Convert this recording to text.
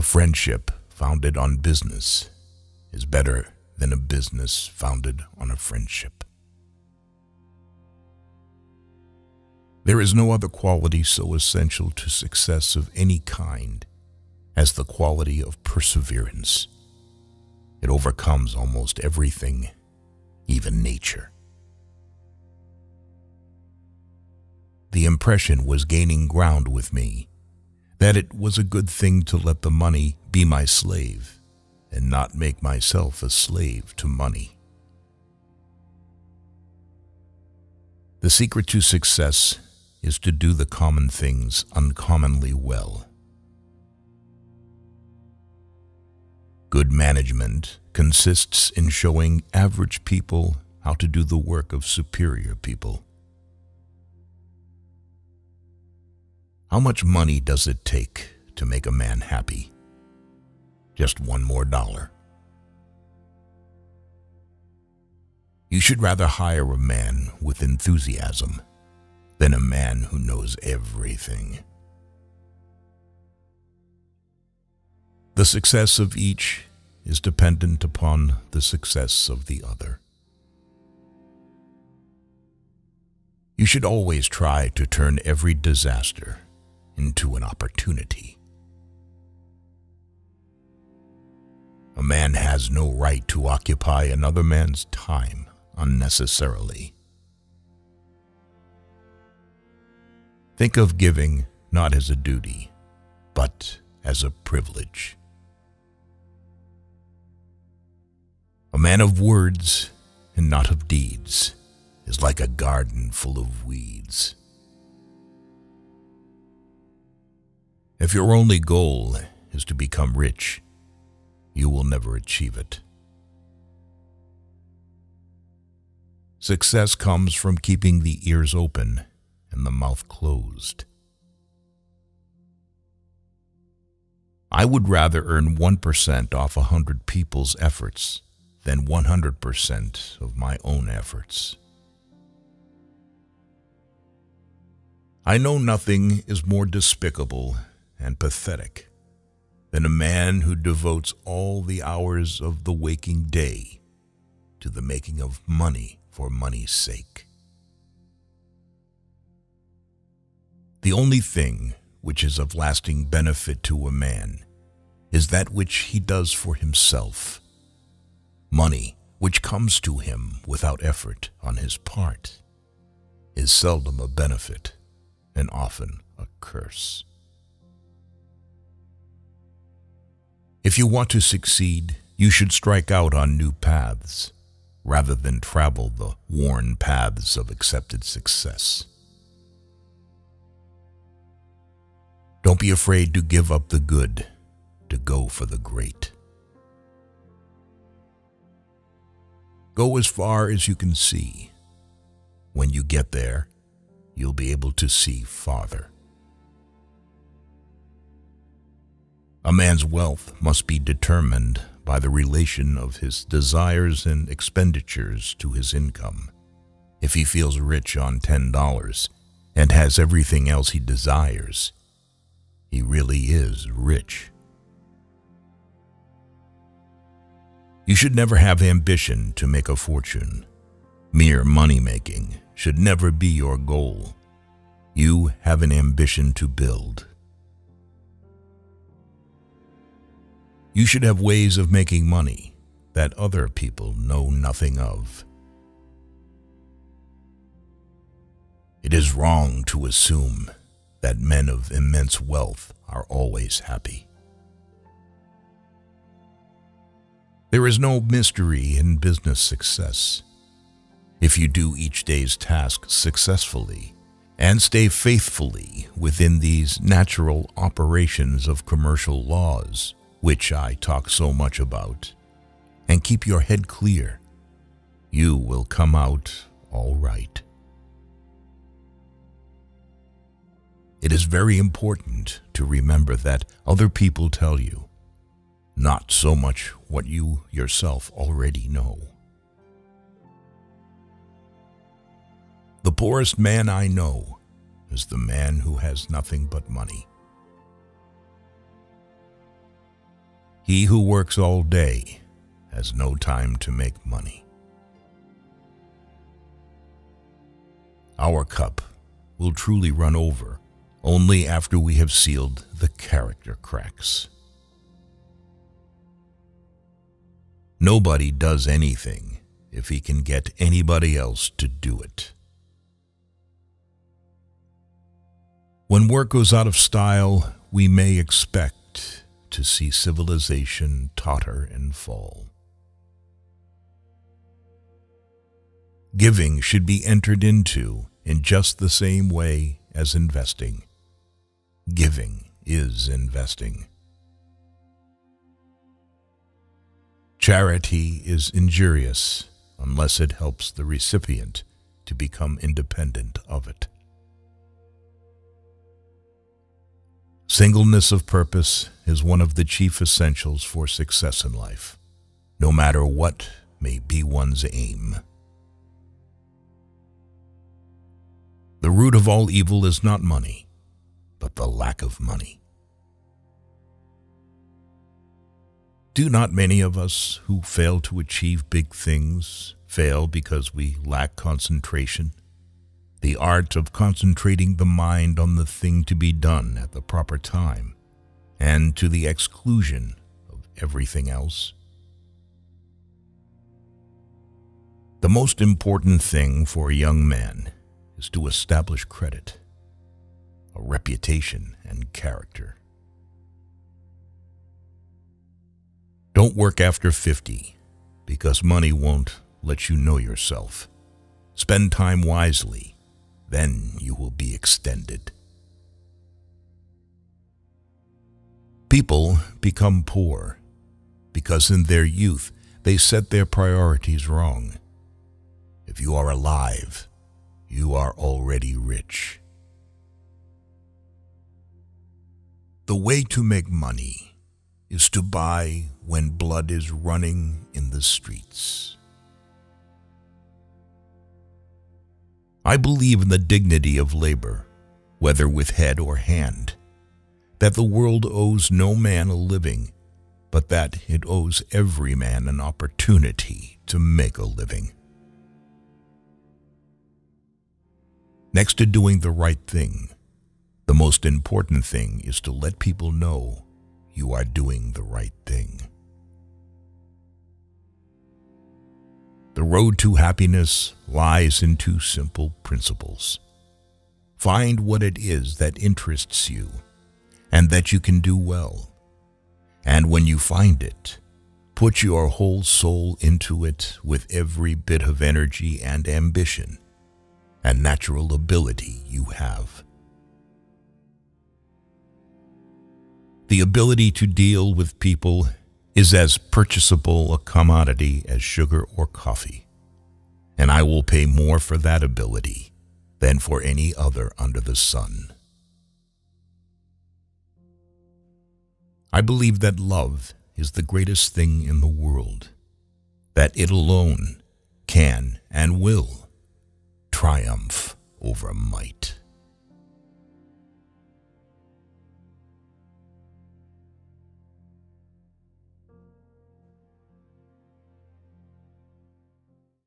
friendship founded on business is better than a business founded on a friendship. There is no other quality so essential to success of any kind as the quality of perseverance. It overcomes almost everything, even nature. The impression was gaining ground with me that it was a good thing to let the money be my slave and not make myself a slave to money. The secret to success is to do the common things uncommonly well. Good management consists in showing average people how to do the work of superior people. How much money does it take to make a man happy? Just $1 more. You should rather hire a man with enthusiasm than a man who knows everything. The success of each is dependent upon the success of the other. You should always try to turn every disaster into an opportunity. A man has no right to occupy another man's time unnecessarily. Think of giving not as a duty, but as a privilege. A man of words and not of deeds is like a garden full of weeds. If your only goal is to become rich, you will never achieve it. Success comes from keeping the ears open and the mouth closed. I would rather earn 1% off 100 people's efforts than 100% of my own efforts. I know nothing is more despicable and pathetic than a man who devotes all the hours of the waking day to the making of money for money's sake. The only thing which is of lasting benefit to a man is that which he does for himself. Money, which comes to him without effort on his part, is seldom a benefit and often a curse. If you want to succeed, you should strike out on new paths rather than travel the worn paths of accepted success. Don't be afraid to give up the good to go for the great. Go as far as you can see. When you get there, you'll be able to see farther. A man's wealth must be determined by the relation of his desires and expenditures to his income. If he feels rich on $10 and has everything else he desires, he really is rich. You should never have ambition to make a fortune. Mere money-making should never be your goal. You have an ambition to build. You should have ways of making money that other people know nothing of. It is wrong to assume that men of immense wealth are always happy. There is no mystery in business success. If you do each day's task successfully and stay faithfully within these natural operations of commercial laws, which I talk so much about, and keep your head clear, you will come out all right. It is very important to remember that other people tell you, not so much what you yourself already know. The poorest man I know is the man who has nothing but money. He who works all day has no time to make money. Our cup will truly run over only after we have sealed the character cracks. Nobody does anything if he can get anybody else to do it. When work goes out of style, we may expect to see civilization totter and fall. Giving should be entered into in just the same way as investing. Giving is investing. Charity is injurious unless it helps the recipient to become independent of it. Singleness of purpose is one of the chief essentials for success in life, no matter what may be one's aim. The root of all evil is not money, but the lack of money. Do not many of us who fail to achieve big things fail because we lack concentration? The art of concentrating the mind on the thing to be done at the proper time, and to the exclusion of everything else. The most important thing for a young man is to establish credit, a reputation, and character. Don't work after 50, because money won't let you know yourself. Spend time wisely, then you will be extended. People become poor because in their youth they set their priorities wrong. If you are alive, you are already rich. The way to make money is to buy when blood is running in the streets. I believe in the dignity of labor, whether with head or hand, that the world owes no man a living, but that it owes every man an opportunity to make a living. Next to doing the right thing, the most important thing is to let people know you are doing the right thing. The road to happiness lies in two simple principles. Find what it is that interests you and that you can do well. And when you find it, put your whole soul into it with every bit of energy and ambition and natural ability you have. The ability to deal with people is as purchasable a commodity as sugar or coffee, and I will pay more for that ability than for any other under the sun. I believe that love is the greatest thing in the world, that it alone can and will triumph over might.